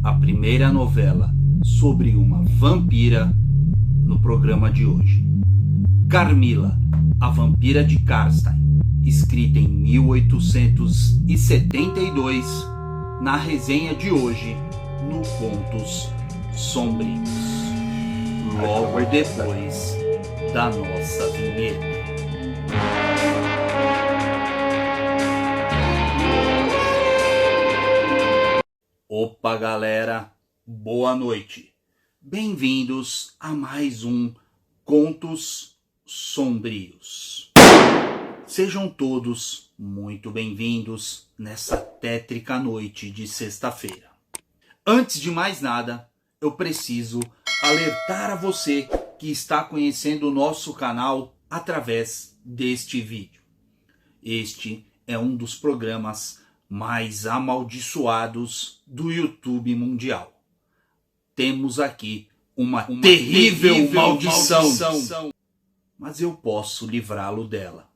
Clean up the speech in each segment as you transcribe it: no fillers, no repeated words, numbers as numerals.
a primeira novela sobre uma vampira no programa de hoje. Carmila, a Vampira de Karstein, escrita em 1872, na resenha de hoje no Contos Sombrios, logo depois da nossa vinheta. Opa, galera, boa noite. Bem-vindos a mais um Contos Sombrios. Sejam todos muito bem-vindos nessa tétrica noite de sexta-feira. Antes de mais nada, eu preciso alertar a você que está conhecendo o nosso canal através deste vídeo. Este é um dos programas mais amaldiçoados do YouTube mundial. Temos aqui uma terrível maldição, mas eu posso livrá-lo dela.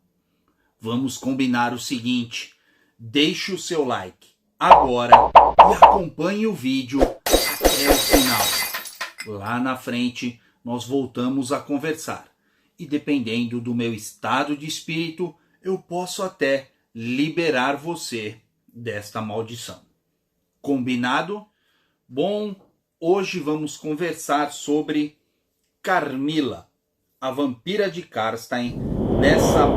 Vamos combinar o seguinte: deixe o seu like agora e acompanhe o vídeo até o final. Lá na frente nós voltamos a conversar e, dependendo do meu estado de espírito, eu posso até liberar você desta maldição. Combinado? Bom, hoje vamos conversar sobre Carmila, a Vampira de Karstein, nessa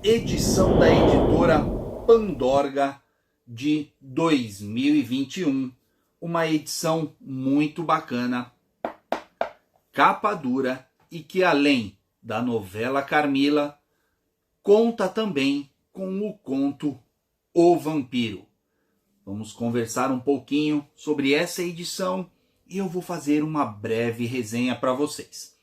edição da editora Pandorga de 2021. Uma edição muito bacana, capa dura e que, além da novela Carmila, conta também com o conto O Vampiro. Vamos conversar um pouquinho sobre essa edição e eu vou fazer uma breve resenha para vocês.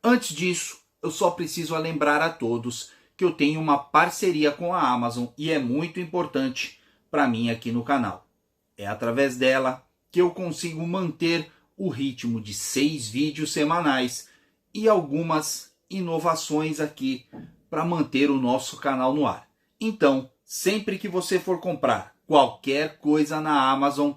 Antes disso, eu só preciso lembrar a todos que eu tenho uma parceria com a Amazon e é muito importante para mim aqui no canal. É através dela que eu consigo manter o ritmo de 6 vídeos semanais e algumas inovações aqui para manter o nosso canal no ar. Então, sempre que você for comprar qualquer coisa na Amazon,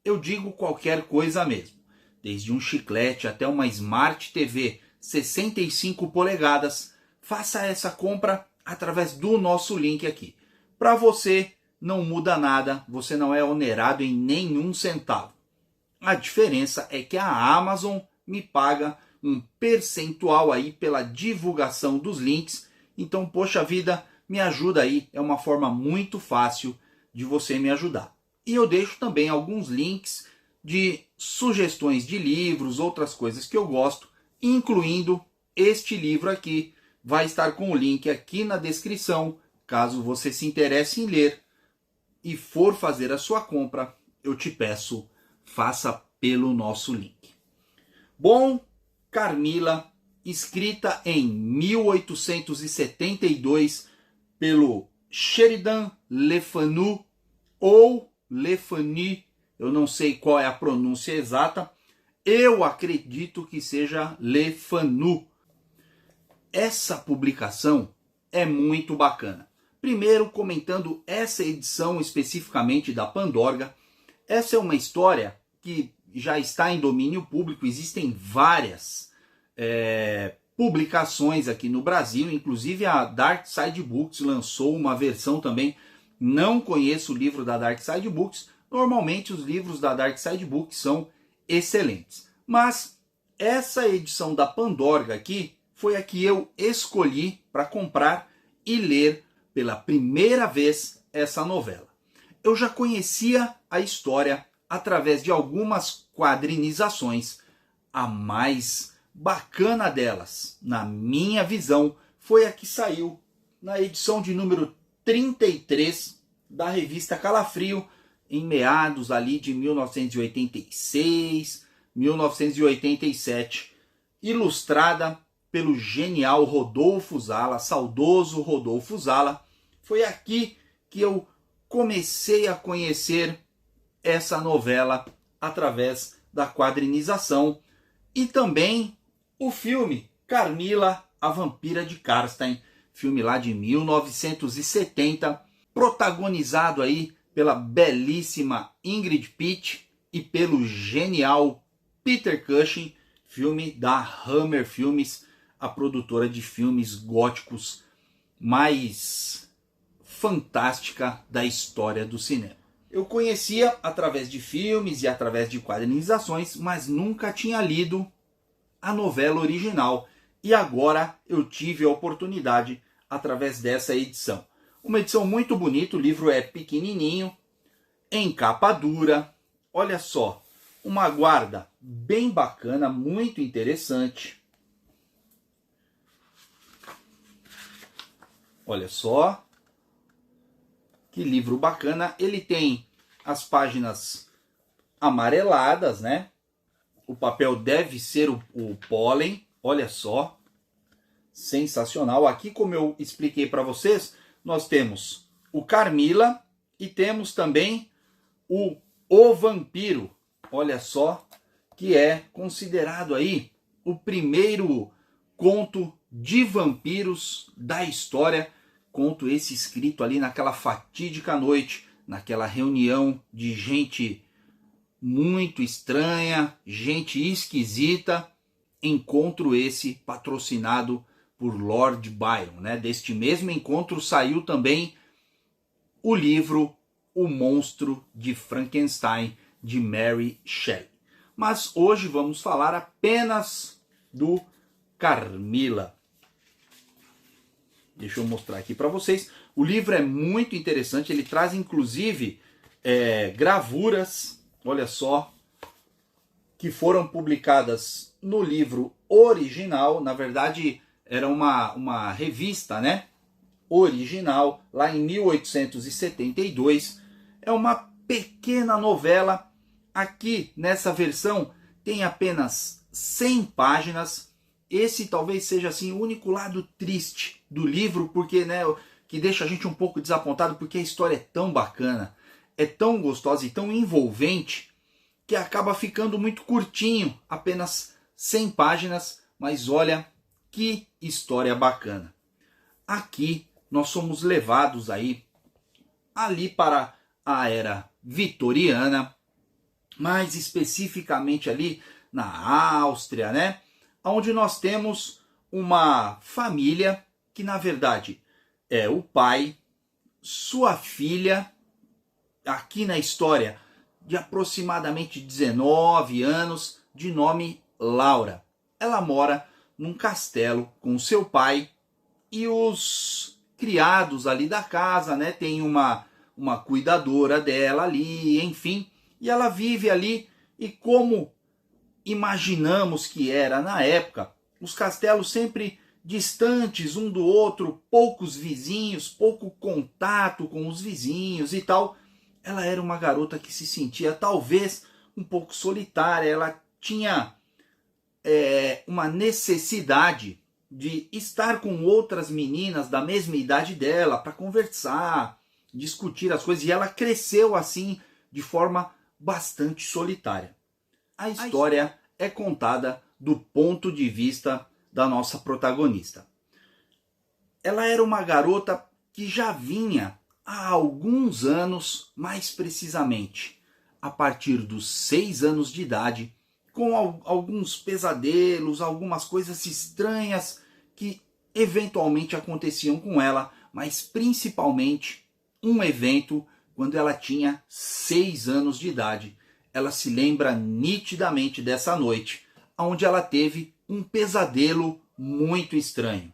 eu digo qualquer coisa mesmo, desde um chiclete até uma Smart TV 65 polegadas, faça essa compra através do nosso link aqui. Para você não muda nada, você não é onerado em nenhum centavo. A diferença é que a Amazon me paga um percentual aí pela divulgação dos links. Então, poxa vida, me ajuda aí, é uma forma muito fácil de você me ajudar. E eu deixo também alguns links de sugestões de livros, outras coisas que eu gosto, incluindo este livro aqui. Vai estar com o link aqui na descrição, caso você se interesse em ler e for fazer a sua compra, eu te peço, faça pelo nosso link. Bom, Carmila, escrita em 1872 pelo Sheridan Le Fanu ou Le Fanu, eu não sei qual é a pronúncia exata, eu acredito que seja Le Fanu. Essa publicação é muito bacana. Primeiro, comentando essa edição especificamente da Pandorga, essa é uma história que já está em domínio público, existem várias publicações aqui no Brasil, inclusive a Dark Side Books lançou uma versão também. Não conheço o livro da Dark Side Books, normalmente os livros da Dark Side Books são excelentes. Mas essa edição da Pandorga aqui foi a que eu escolhi para comprar e ler pela primeira vez essa novela. Eu já conhecia a história através de algumas quadrinizações. A mais bacana delas, na minha visão, foi a que saiu na edição de número 33 da revista Calafrio, em meados ali de 1986, 1987, ilustrada pelo genial Rodolfo Zala, saudoso Rodolfo Zala. Foi aqui que eu comecei a conhecer essa novela através da quadrinização e também o filme Carmila, a Vampira de Karstein, filme lá de 1970, protagonizado aí pela belíssima Ingrid Pitt e pelo genial Peter Cushing, filme da Hammer Filmes, a produtora de filmes góticos mais fantástica da história do cinema. Eu conhecia através de filmes e através de quadrinizações, mas nunca tinha lido a novela original. E agora eu tive a oportunidade através dessa edição. Uma edição muito bonita, o livro é pequenininho, em capa dura. Olha só, uma guarda bem bacana, muito interessante. Olha só, que livro bacana. Ele tem as páginas amareladas, né? O papel deve ser o pólen. Olha só, sensacional. Aqui, como eu expliquei para vocês, nós temos o Carmila e temos também o Vampiro. Olha só, que é considerado aí o primeiro conto de vampiros da história. Conto esse escrito ali naquela fatídica noite, naquela reunião de gente muito estranha, gente esquisita. Encontro esse patrocinado por Lord Byron, né? Deste mesmo encontro saiu também o livro O Monstro de Frankenstein, de Mary Shelley. Mas hoje vamos falar apenas do Carmila. Deixa eu mostrar aqui para vocês. O livro é muito interessante, ele traz inclusive gravuras, olha só, que foram publicadas no livro original. Na verdade, era uma revista, né? Original, lá em 1872. É uma pequena novela. Aqui, nessa versão, tem apenas 100 páginas. Esse talvez seja assim o único lado triste do livro, porque, né, que deixa a gente um pouco desapontado, porque a história é tão bacana, é tão gostosa e tão envolvente, que acaba ficando muito curtinho, apenas 100 páginas, mas olha que história bacana. Aqui nós somos levados aí ali para a era vitoriana, mais especificamente ali na Áustria, né? Onde nós temos uma família que na verdade é o pai, sua filha, aqui na história de aproximadamente 19 anos, de nome Laura. Ela mora num castelo com seu pai e os criados ali da casa, né? Tem uma cuidadora dela ali, enfim, e ela vive ali. E como imaginamos que era na época, os castelos sempre distantes um do outro, poucos vizinhos, pouco contato com os vizinhos e tal. Ela era uma garota que se sentia talvez um pouco solitária, ela tinha uma necessidade de estar com outras meninas da mesma idade dela para conversar, discutir as coisas, e ela cresceu assim de forma bastante solitária. A história é contada do ponto de vista da nossa protagonista. Ela era uma garota que já vinha há alguns anos, mais precisamente a partir dos 6 anos de idade, com alguns pesadelos, algumas coisas estranhas que eventualmente aconteciam com ela, mas principalmente um evento quando ela tinha 6 anos de idade. Ela se lembra nitidamente dessa noite, onde ela teve um pesadelo muito estranho.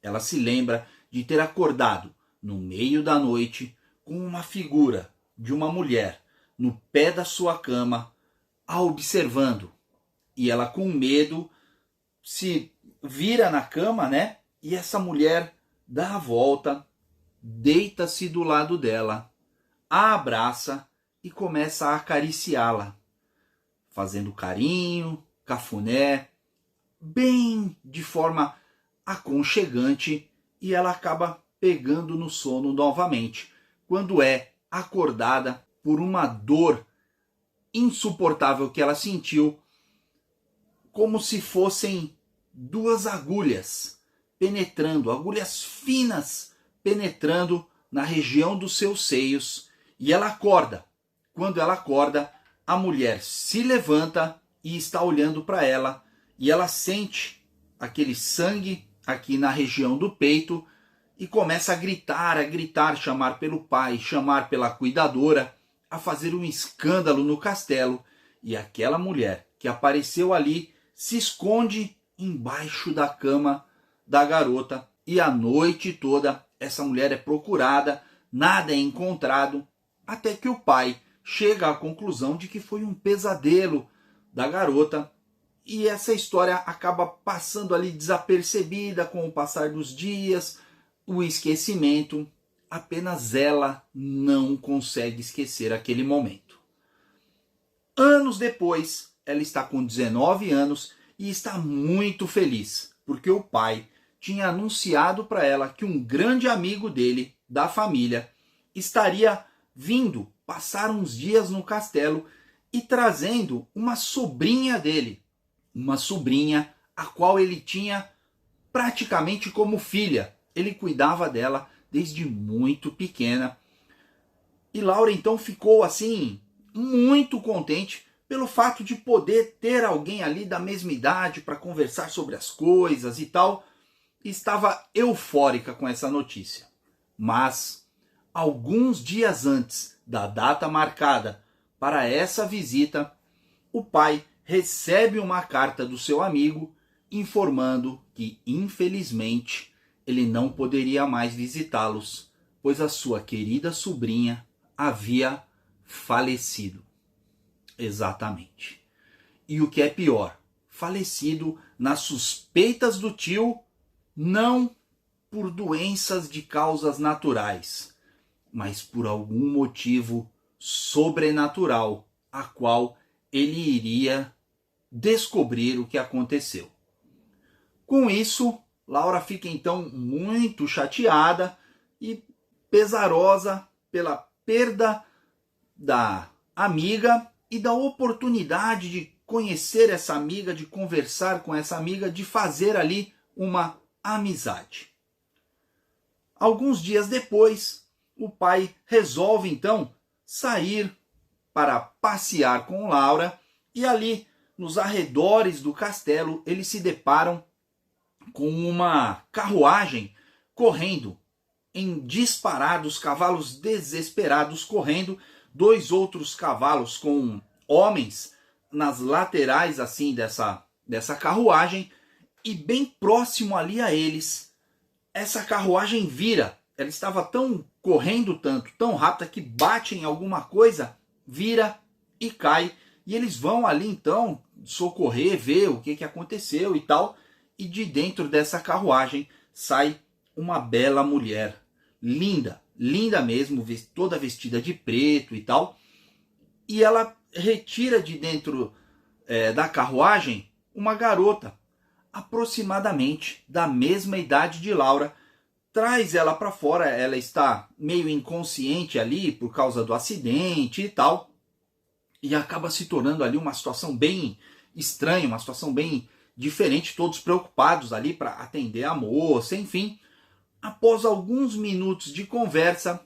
Ela se lembra de ter acordado no meio da noite com uma figura de uma mulher no pé da sua cama, a observando. E ela, com medo, se vira na cama, né? E essa mulher dá a volta, deita-se do lado dela, a abraça e começa a acariciá-la, fazendo carinho, cafuné, bem de forma aconchegante, e ela acaba pegando no sono novamente, quando é acordada por uma dor insuportável que ela sentiu, como se fossem 2 agulhas penetrando, agulhas finas penetrando na região dos seus seios, e ela acorda. Quando ela acorda, a mulher se levanta e está olhando para ela, e ela sente aquele sangue aqui na região do peito e começa a gritar, chamar pelo pai, chamar pela cuidadora, a fazer um escândalo no castelo. E aquela mulher que apareceu ali se esconde embaixo da cama da garota, e a noite toda essa mulher é procurada, nada é encontrado, até que o pai chega à conclusão de que foi um pesadelo da garota, e essa história acaba passando ali desapercebida com o passar dos dias, o esquecimento. Apenas ela não consegue esquecer aquele momento. Anos depois, ela está com 19 anos e está muito feliz, porque o pai tinha anunciado para ela que um grande amigo dele, da família, estaria vindo passar uns dias no castelo e trazendo uma sobrinha dele, uma sobrinha a qual ele tinha praticamente como filha. Ele cuidava dela desde muito pequena. E Laura então ficou assim muito contente pelo fato de poder ter alguém ali da mesma idade para conversar sobre as coisas e tal. Estava eufórica com essa notícia. Mas alguns dias antes da data marcada para essa visita, o pai recebe uma carta do seu amigo informando que, infelizmente, ele não poderia mais visitá-los, pois a sua querida sobrinha havia falecido. Exatamente. E o que é pior, falecido nas suspeitas do tio, não por doenças de causas naturais, mas por algum motivo sobrenatural, a qual ele iria descobrir o que aconteceu. Com isso, Laura fica então muito chateada e pesarosa pela perda da amiga e da oportunidade de conhecer essa amiga, de conversar com essa amiga, de fazer ali uma amizade. Alguns dias depois, o pai resolve então sair para passear com Laura, e ali nos arredores do castelo eles se deparam com uma carruagem correndo em disparados, cavalos desesperados correndo, dois outros cavalos com homens nas laterais assim dessa carruagem, e bem próximo ali a eles, essa carruagem vira. Ela estava correndo tanto, tão rápida, que bate em alguma coisa, vira e cai. E eles vão ali então socorrer, ver o que aconteceu e tal. E de dentro dessa carruagem sai uma bela mulher, linda, linda mesmo, toda vestida de preto e tal. E ela retira de dentro da carruagem uma garota, aproximadamente da mesma idade de Laura. Traz ela para fora, ela está meio inconsciente ali por causa do acidente e tal, e acaba se tornando ali uma situação bem estranha, uma situação bem diferente, todos preocupados ali para atender a moça, enfim. Após alguns minutos de conversa,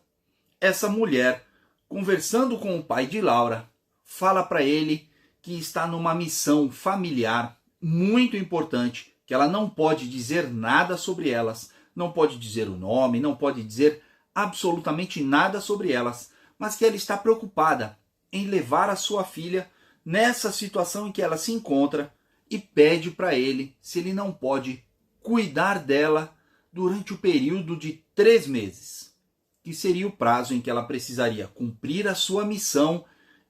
essa mulher, conversando com o pai de Laura, fala para ele que está numa missão familiar muito importante, que ela não pode dizer nada sobre elas, não pode dizer o nome, não pode dizer absolutamente nada sobre elas, mas que ela está preocupada em levar a sua filha nessa situação em que ela se encontra, e pede para ele se ele não pode cuidar dela durante o período de 3 meses, que seria o prazo em que ela precisaria cumprir a sua missão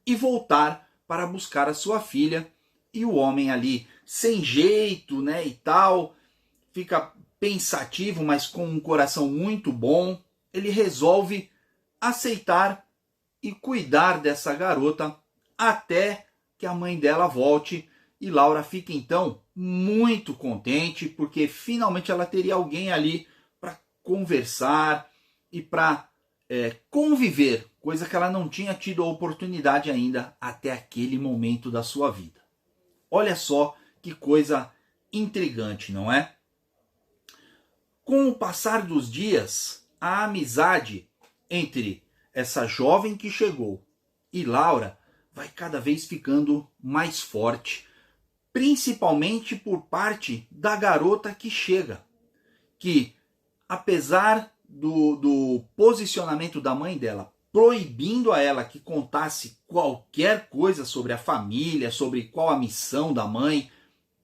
e voltar para buscar a sua filha. E o homem ali, sem jeito, né, e tal, fica pensativo, mas com um coração muito bom. Ele resolve aceitar e cuidar dessa garota até que a mãe dela volte. E Laura fica então muito contente, porque finalmente ela teria alguém ali para conversar e para conviver, coisa que ela não tinha tido a oportunidade ainda até aquele momento da sua vida. Olha só que coisa intrigante, não é? Com o passar dos dias, a amizade entre essa jovem que chegou e Laura vai cada vez ficando mais forte, principalmente por parte da garota que chega, que apesar do posicionamento da mãe dela, proibindo a ela que contasse qualquer coisa sobre a família, sobre qual a missão da mãe,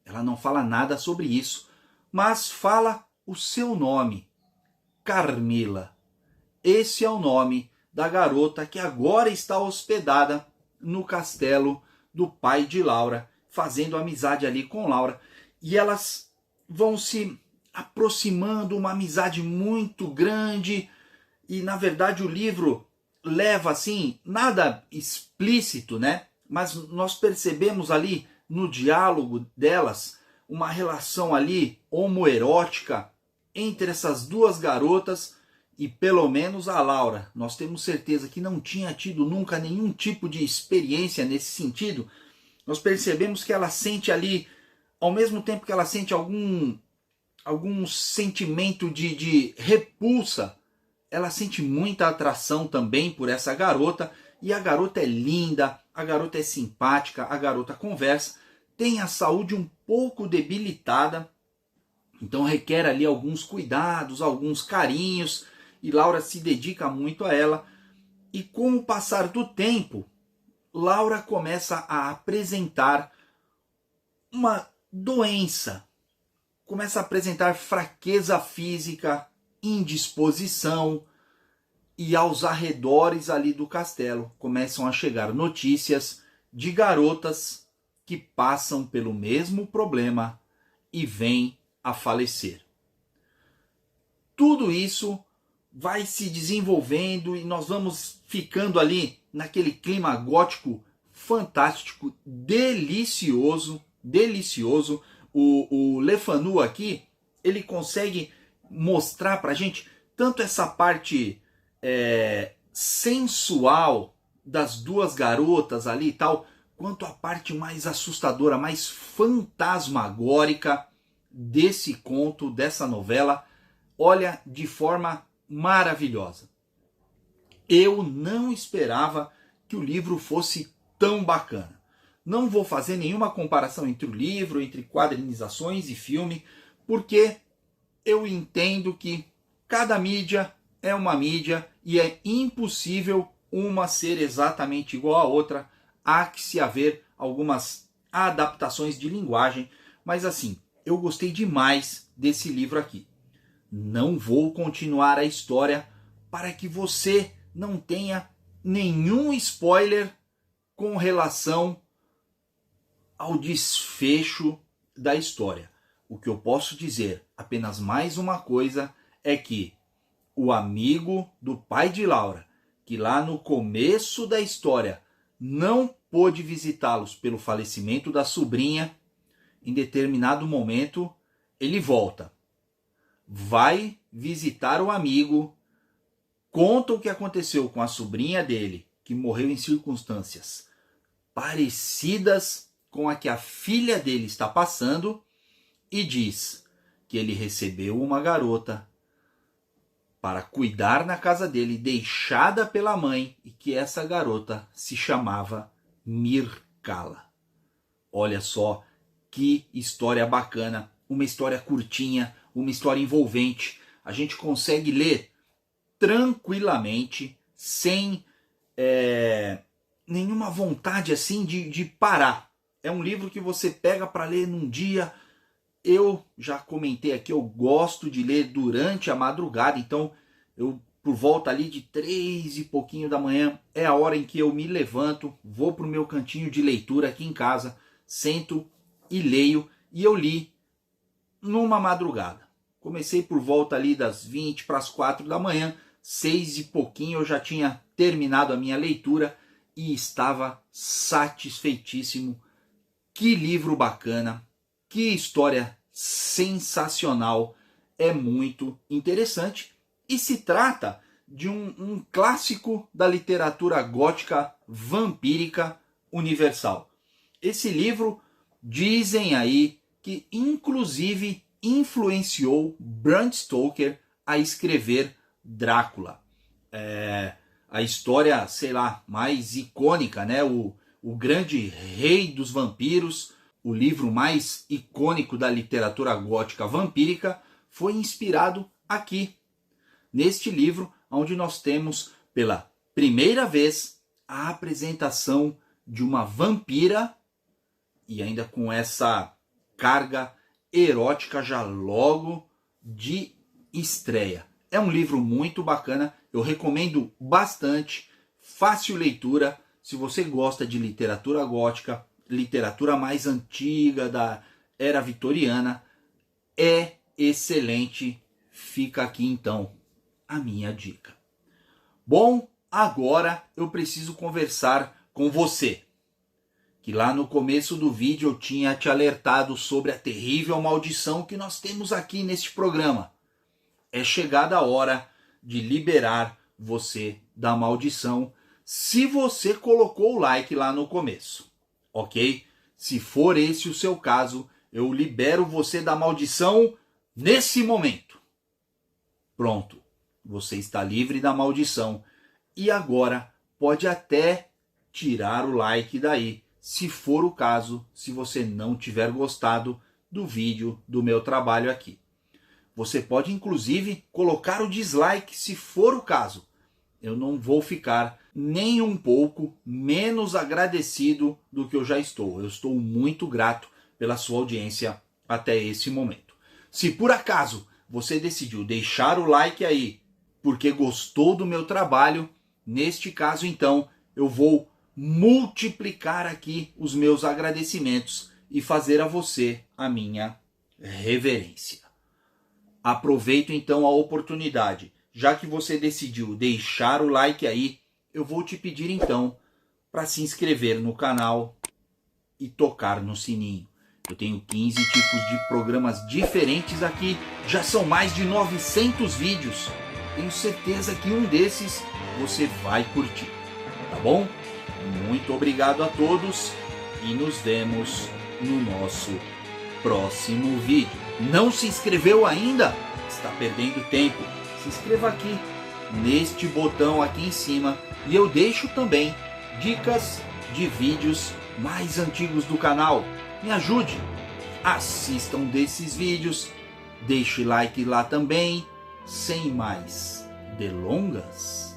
ela não fala nada sobre isso, mas fala o seu nome, Carmila. Esse é o nome da garota que agora está hospedada no castelo do pai de Laura, fazendo amizade ali com Laura. E elas vão se aproximando, uma amizade muito grande. E na verdade o livro leva assim, nada explícito, né? Mas nós percebemos ali no diálogo delas uma relação ali homoerótica entre essas duas garotas. E pelo menos a Laura, nós temos certeza que não tinha tido nunca nenhum tipo de experiência nesse sentido. Nós percebemos que ela sente ali, ao mesmo tempo que ela sente algum sentimento de repulsa, ela sente muita atração também por essa garota. E a garota é linda, a garota é simpática, a garota conversa, tem a saúde um pouco debilitada, então requer ali alguns cuidados, alguns carinhos, e Laura se dedica muito a ela. E com o passar do tempo, Laura começa a apresentar uma doença, começa a apresentar fraqueza física, indisposição, e aos arredores ali do castelo começam a chegar notícias de garotas que passam pelo mesmo problema e vêm a falecer. Tudo isso vai se desenvolvendo e nós vamos ficando ali naquele clima gótico fantástico, delicioso, delicioso. O Le Fanu aqui, ele consegue mostrar pra gente tanto essa parte sensual das duas garotas ali e tal, quanto a parte mais assustadora, mais fantasmagórica desse conto, dessa novela. Olha, de forma maravilhosa. Eu não esperava que o livro fosse tão bacana. Não vou fazer nenhuma comparação entre o livro, entre quadrinizações e filme, porque eu entendo que cada mídia é uma mídia e é impossível uma ser exatamente igual à outra. Há que se haver algumas adaptações de linguagem, mas assim, eu gostei demais desse livro aqui. Não vou continuar a história para que você não tenha nenhum spoiler com relação ao desfecho da história. O que eu posso dizer, apenas mais uma coisa, é que o amigo do pai de Laura, que lá no começo da história não pôde visitá-los pelo falecimento da sobrinha, em determinado momento ele volta. Vai visitar o amigo, conta o que aconteceu com a sobrinha dele, que morreu em circunstâncias parecidas com a que a filha dele está passando, e diz que ele recebeu uma garota para cuidar na casa dele, deixada pela mãe, e que essa garota se chamava Mircala. Olha só que história bacana, uma história curtinha, uma história envolvente. A gente consegue ler tranquilamente, sem nenhuma vontade assim de parar. É um livro que você pega para ler num dia. Eu já comentei aqui, eu gosto de ler durante a madrugada, então eu por volta ali de 3 e pouquinho da manhã é a hora em que eu me levanto, vou para o meu cantinho de leitura aqui em casa, sento e leio, e eu li numa madrugada. Comecei por volta ali das 20 para as 4 da manhã, 6 e pouquinho eu já tinha terminado a minha leitura e estava satisfeitíssimo. Que livro bacana, que história sensacional, é muito interessante e se trata de um clássico da literatura gótica vampírica universal. Esse livro, dizem aí, que inclusive influenciou Bram Stoker a escrever Drácula. A história, sei lá, mais icônica, né? o grande rei dos vampiros, o livro mais icônico da literatura gótica vampírica, foi inspirado aqui, neste livro, onde nós temos pela primeira vez a apresentação de uma vampira, e ainda com essa carga erótica já logo de estreia. É um livro muito bacana, eu recomendo bastante, fácil leitura. Se você gosta de literatura gótica, literatura mais antiga da era vitoriana, é excelente. Fica aqui então a minha dica. Bom, agora eu preciso conversar com você, que lá no começo do vídeo eu tinha te alertado sobre a terrível maldição que nós temos aqui neste programa. É chegada a hora de liberar você da maldição, se você colocou o like lá no começo, ok? Se for esse o seu caso, eu libero você da maldição nesse momento. Pronto, você está livre da maldição e agora pode até tirar o like daí, se for o caso, se você não tiver gostado do vídeo, do meu trabalho aqui. Você pode inclusive colocar o dislike se for o caso. Eu não vou ficar nem um pouco menos agradecido do que eu já estou. Eu estou muito grato pela sua audiência até esse momento. Se por acaso você decidiu deixar o like aí porque gostou do meu trabalho, neste caso então eu vou multiplicar aqui os meus agradecimentos e fazer a você a minha reverência. Aproveito então a oportunidade. Já que você decidiu deixar o like aí, eu vou te pedir então para se inscrever no canal e tocar no sininho. Eu tenho 15 tipos de programas diferentes aqui, já são mais de 900 vídeos. Tenho certeza que um desses você vai curtir, tá bom? Muito obrigado a todos e nos vemos no nosso próximo vídeo. Não se inscreveu ainda? Está perdendo tempo. Se inscreva aqui, neste botão aqui em cima, e eu deixo também dicas de vídeos mais antigos do canal. Me ajude, assistam desses vídeos, deixe like lá também. Sem mais delongas,